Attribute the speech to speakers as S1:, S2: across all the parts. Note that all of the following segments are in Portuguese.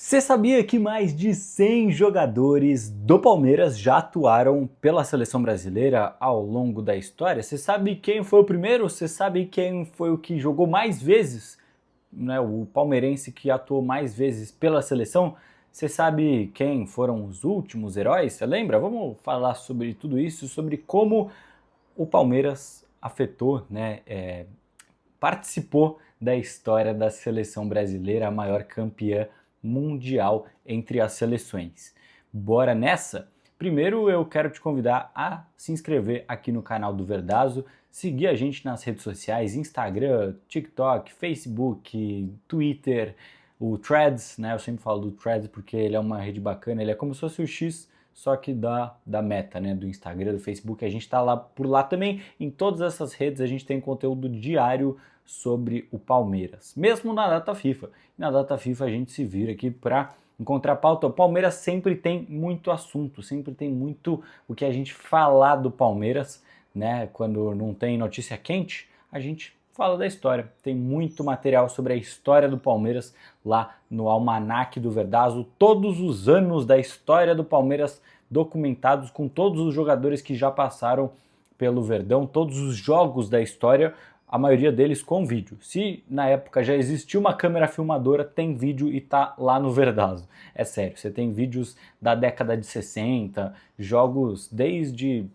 S1: Você sabia que mais de 100 jogadores do Palmeiras já atuaram pela seleção brasileira ao longo da história? Você sabe quem foi o primeiro? Você sabe quem foi o que jogou mais vezes, né? O palmeirense que atuou mais vezes pela seleção? Você sabe quem foram os últimos heróis? Você lembra? Vamos falar sobre tudo isso, sobre como o Palmeiras afetou, né? Participou da história da seleção brasileira, a maior campeã mundial entre as seleções. Bora nessa? Primeiro eu quero te convidar a se inscrever aqui no canal do Verdazo, seguir a gente nas redes sociais, Instagram, TikTok, Facebook, Twitter, o Threads, né? Eu sempre falo do Threads porque ele é uma rede bacana, ele é como se fosse o X, só que da Meta, né? Do Instagram, do Facebook, a gente tá lá por lá também. Em todas essas redes a gente tem conteúdo diário sobre o Palmeiras, mesmo na data FIFA. Na data FIFA a gente se vira aqui para encontrar pauta. O Palmeiras sempre tem muito assunto, sempre tem muito o que a gente falar do Palmeiras, né? Quando não tem notícia quente, a gente fala da história. Tem muito material sobre a história do Palmeiras lá no Almanaque do Verdazo, todos os anos da história do Palmeiras documentados com todos os jogadores que já passaram pelo Verdão, todos os jogos da história, a maioria deles com vídeo. Se na época já existia uma câmera filmadora, tem vídeo e tá lá no Verdazo. É sério, você tem vídeos da década de 60, jogos desde...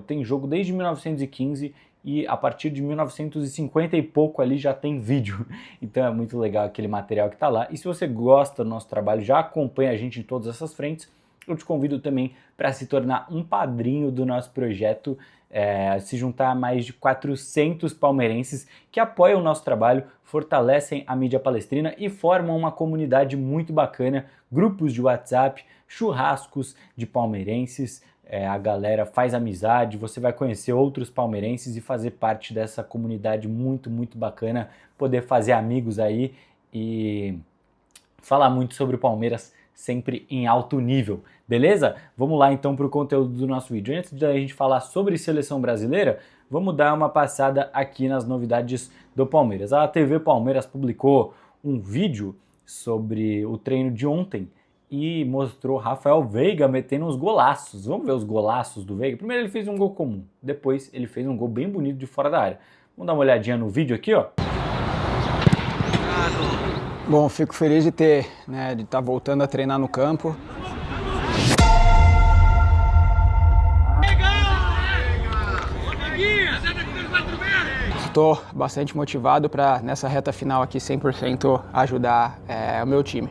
S1: tem jogo desde 1915 e a partir de 1950 e pouco ali já tem vídeo. Então é muito legal aquele material que tá lá. E se você gosta do nosso trabalho, já acompanha a gente em todas essas frentes, eu te convido também para se tornar um padrinho do nosso projeto, se juntar a mais de 400 palmeirenses que apoiam o nosso trabalho, fortalecem a mídia palestrina e formam uma comunidade muito bacana, grupos de WhatsApp, churrascos de palmeirenses, a galera faz amizade, você vai conhecer outros palmeirenses e fazer parte dessa comunidade muito, muito bacana, poder fazer amigos aí e falar muito sobre o Palmeiras sempre em alto nível, beleza? Vamos lá então para o conteúdo do nosso vídeo. Antes da gente falar sobre seleção brasileira, vamos dar uma passada aqui nas novidades do Palmeiras. A TV Palmeiras publicou um vídeo sobre o treino de ontem e mostrou Rafael Veiga metendo uns golaços. Vamos ver os golaços do Veiga? Primeiro ele fez um gol comum, depois ele fez um gol bem bonito de fora da área. Vamos dar uma olhadinha no vídeo aqui, ó.
S2: Bom, fico feliz de estar voltando a treinar no campo. Estou bastante motivado para nessa reta final aqui 100% ajudar o meu time.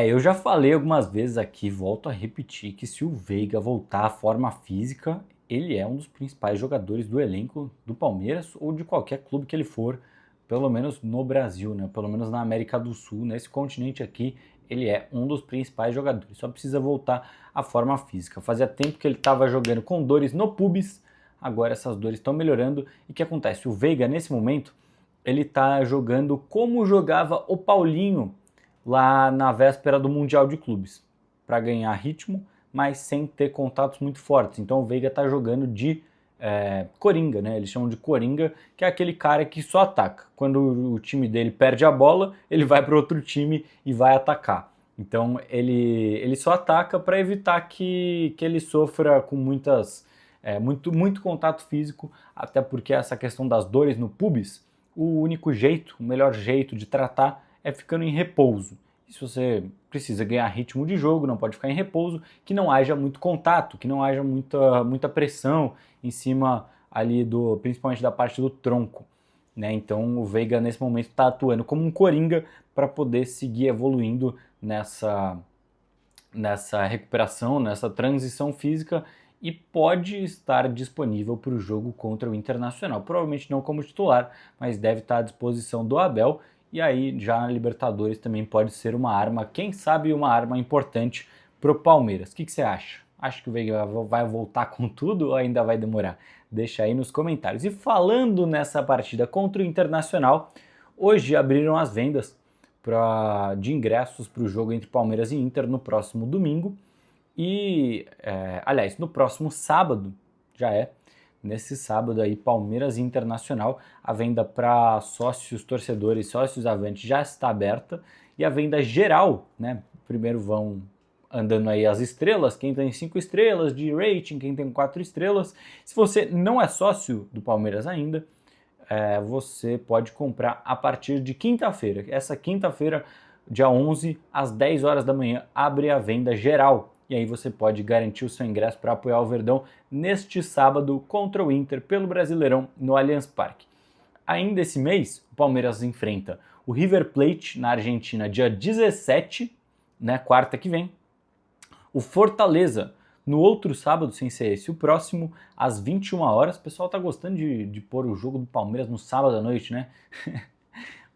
S1: Eu já falei algumas vezes aqui, volto a repetir, que se o Veiga voltar à forma física, ele é um dos principais jogadores do elenco do Palmeiras ou de qualquer clube que ele for, pelo menos no Brasil, né? Pelo menos na América do Sul, nesse continente aqui, ele é um dos principais jogadores. Só precisa voltar à forma física. Fazia tempo que ele estava jogando com dores no pubis, agora essas dores estão melhorando. E o que acontece? O Veiga, nesse momento, ele está jogando como jogava o Paulinho lá na véspera do Mundial de Clubes, para ganhar ritmo, mas sem ter contatos muito fortes. Então o Veiga está jogando de coringa, né? Eles chamam de coringa, que é aquele cara que só ataca. Quando o time dele perde a bola, ele vai para outro time e vai atacar. Então ele só ataca para evitar que ele sofra com muito contato físico, até porque essa questão das dores no pubis, o único jeito, o melhor jeito de tratar é ficando em repouso. E se você precisa ganhar ritmo de jogo, não pode ficar em repouso, que não haja muito contato, que não haja muita pressão em cima ali principalmente da parte do tronco, né? Então o Veiga nesse momento está atuando como um coringa para poder seguir evoluindo nessa recuperação, nessa transição física e pode estar disponível para o jogo contra o Internacional. Provavelmente não como titular, mas deve estar à disposição do Abel. E aí já na Libertadores também pode ser uma arma, quem sabe uma arma importante para o Palmeiras. O que você acha? Acha que o Veiga vai voltar com tudo ou ainda vai demorar? Deixa aí nos comentários. E falando nessa partida contra o Internacional, hoje abriram as vendas de ingressos para o jogo entre Palmeiras e Inter no próximo domingo. E, aliás, no próximo sábado, nesse sábado aí, Palmeiras e Internacional, a venda para sócios, torcedores, sócios avantes já está aberta e a venda geral, né, Primeiro vão andando aí as estrelas, quem tem 5 estrelas de rating, quem tem 4 estrelas. Se você não é sócio do Palmeiras ainda, você pode comprar a partir de quinta-feira. Essa quinta-feira, dia 11, às 10 horas da manhã, abre a venda geral. E aí você pode garantir o seu ingresso para apoiar o Verdão neste sábado contra o Inter pelo Brasileirão no Allianz Parque. Ainda esse mês, o Palmeiras enfrenta o River Plate na Argentina dia 17, né, quarta que vem. O Fortaleza no outro sábado, sem ser esse, o próximo, às 21 horas. O pessoal tá gostando de pôr o jogo do Palmeiras no sábado à noite, né?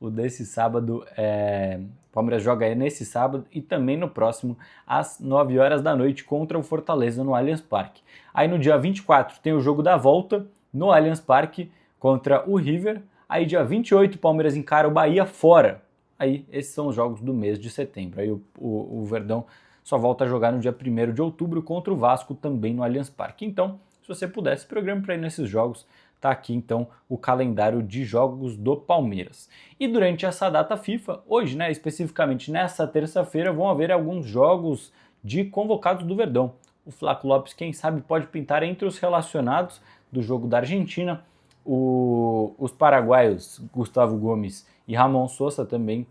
S1: O desse sábado, o Palmeiras joga nesse sábado e também no próximo, às 9 horas da noite, contra o Fortaleza no Allianz Parque. Aí no dia 24 tem o jogo da volta no Allianz Parque contra o River. Aí dia 28 o Palmeiras encara o Bahia fora. Aí esses são os jogos do mês de setembro. Aí o Verdão só volta a jogar no dia 1º de outubro contra o Vasco também no Allianz Parque. Então, se você puder, se programe para ir nesses jogos. Tá aqui então o calendário de jogos do Palmeiras. E durante essa data FIFA, hoje, né, especificamente nessa terça-feira, vão haver alguns jogos de convocados do Verdão. O Flaco Lopes, quem sabe, pode pintar entre os relacionados do jogo da Argentina. Os paraguaios Gustavo Gomes e Ramon Sosa também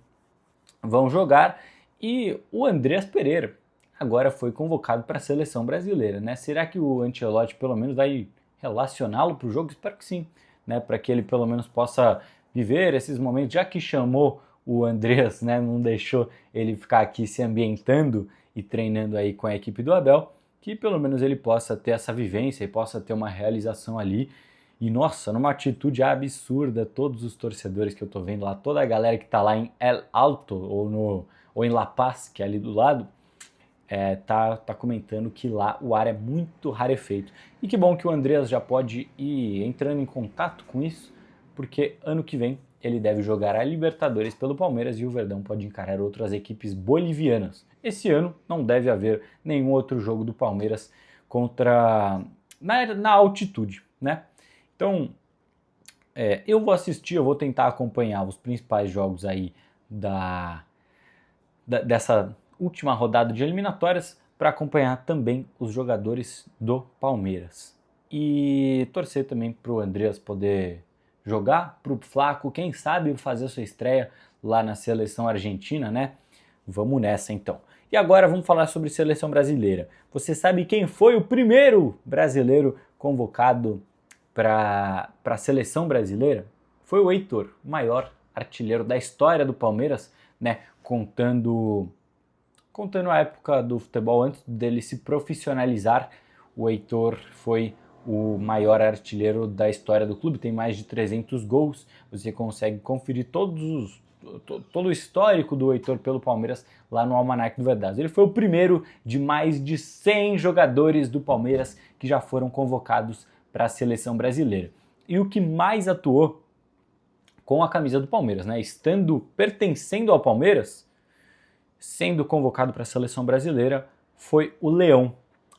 S1: vão jogar. E o Andreas Pereira agora foi convocado para a seleção brasileira, né? Será que o Ancelotti pelo menos vai relacioná-lo para o jogo? Espero que sim, né? Para que ele pelo menos possa viver esses momentos, já que chamou o Andreas, né? Não deixou ele ficar aqui se ambientando e treinando aí com a equipe do Abel, que pelo menos ele possa ter essa vivência e possa ter uma realização ali. E nossa, numa atitude absurda, todos os torcedores que eu tô vendo lá, toda a galera que tá lá em El Alto ou em La Paz, que é ali do lado, tá comentando que lá o ar é muito rarefeito. E que bom que o Andreas já pode ir entrando em contato com isso, porque ano que vem ele deve jogar a Libertadores pelo Palmeiras e o Verdão pode encarar outras equipes bolivianas. Esse ano não deve haver nenhum outro jogo do Palmeiras na altitude, né? Então, eu vou assistir, eu vou tentar acompanhar os principais jogos aí dessa última rodada de eliminatórias para acompanhar também os jogadores do Palmeiras. E torcer também para o Andreas poder jogar, para o Flaco, quem sabe fazer sua estreia lá na seleção argentina, né? Vamos nessa então. E agora vamos falar sobre seleção brasileira. Você sabe quem foi o primeiro brasileiro convocado para a seleção brasileira? Foi o Heitor, o maior artilheiro da história do Palmeiras, né? Contando a época do futebol antes dele se profissionalizar, o Heitor foi o maior artilheiro da história do clube, tem mais de 300 gols, você consegue conferir todo o histórico do Heitor pelo Palmeiras lá no Almanac do Verdade. Ele foi o primeiro de mais de 100 jogadores do Palmeiras que já foram convocados para a seleção brasileira. E o que mais atuou com a camisa do Palmeiras, né? Pertencendo ao Palmeiras, sendo convocado para a seleção brasileira, foi o Leão,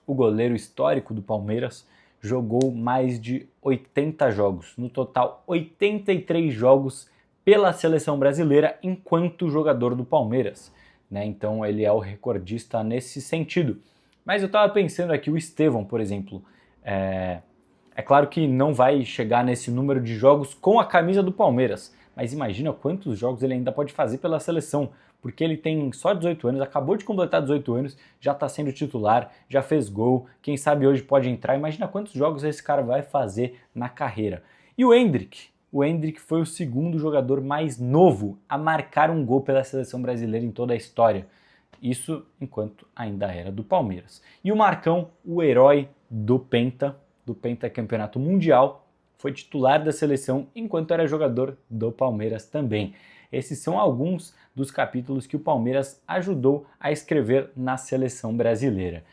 S1: o goleiro histórico do Palmeiras, jogou mais de 80 jogos, no total 83 jogos pela seleção brasileira enquanto jogador do Palmeiras, né? Então ele é o recordista nesse sentido. Mas eu estava pensando aqui, o Estevão, por exemplo, é claro que não vai chegar nesse número de jogos com a camisa do Palmeiras, mas imagina quantos jogos ele ainda pode fazer pela seleção, porque ele tem só 18 anos, acabou de completar 18 anos, já está sendo titular, já fez gol, quem sabe hoje pode entrar, imagina quantos jogos esse cara vai fazer na carreira. E o Endrick foi o segundo jogador mais novo a marcar um gol pela seleção brasileira em toda a história, isso enquanto ainda era do Palmeiras. E o Marcão, o herói do pentacampeonato mundial, foi titular da seleção enquanto era jogador do Palmeiras também. Esses são alguns dos capítulos que o Palmeiras ajudou a escrever na seleção brasileira.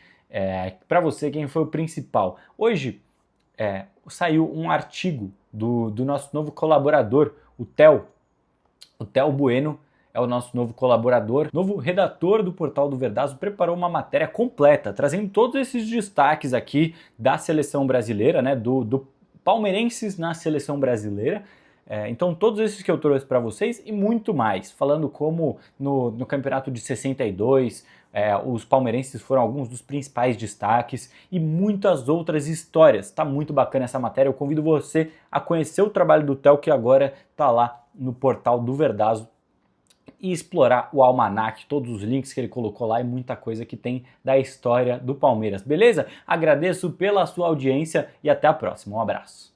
S1: Para você, quem foi o principal? Hoje saiu um artigo do nosso novo colaborador, o Theo Bueno, é o nosso novo colaborador, novo redator do Portal do Verdazo, preparou uma matéria completa, trazendo todos esses destaques aqui da seleção brasileira, né, do palmeirenses na seleção brasileira, Então todos esses que eu trouxe para vocês e muito mais, falando como no campeonato de 62, os palmeirenses foram alguns dos principais destaques e muitas outras histórias. Tá muito bacana essa matéria, eu convido você a conhecer o trabalho do Theo, que agora tá lá no portal do Verdazo, e explorar o almanac, todos os links que ele colocou lá e muita coisa que tem da história do Palmeiras, beleza? Agradeço pela sua audiência e até a próxima, um abraço.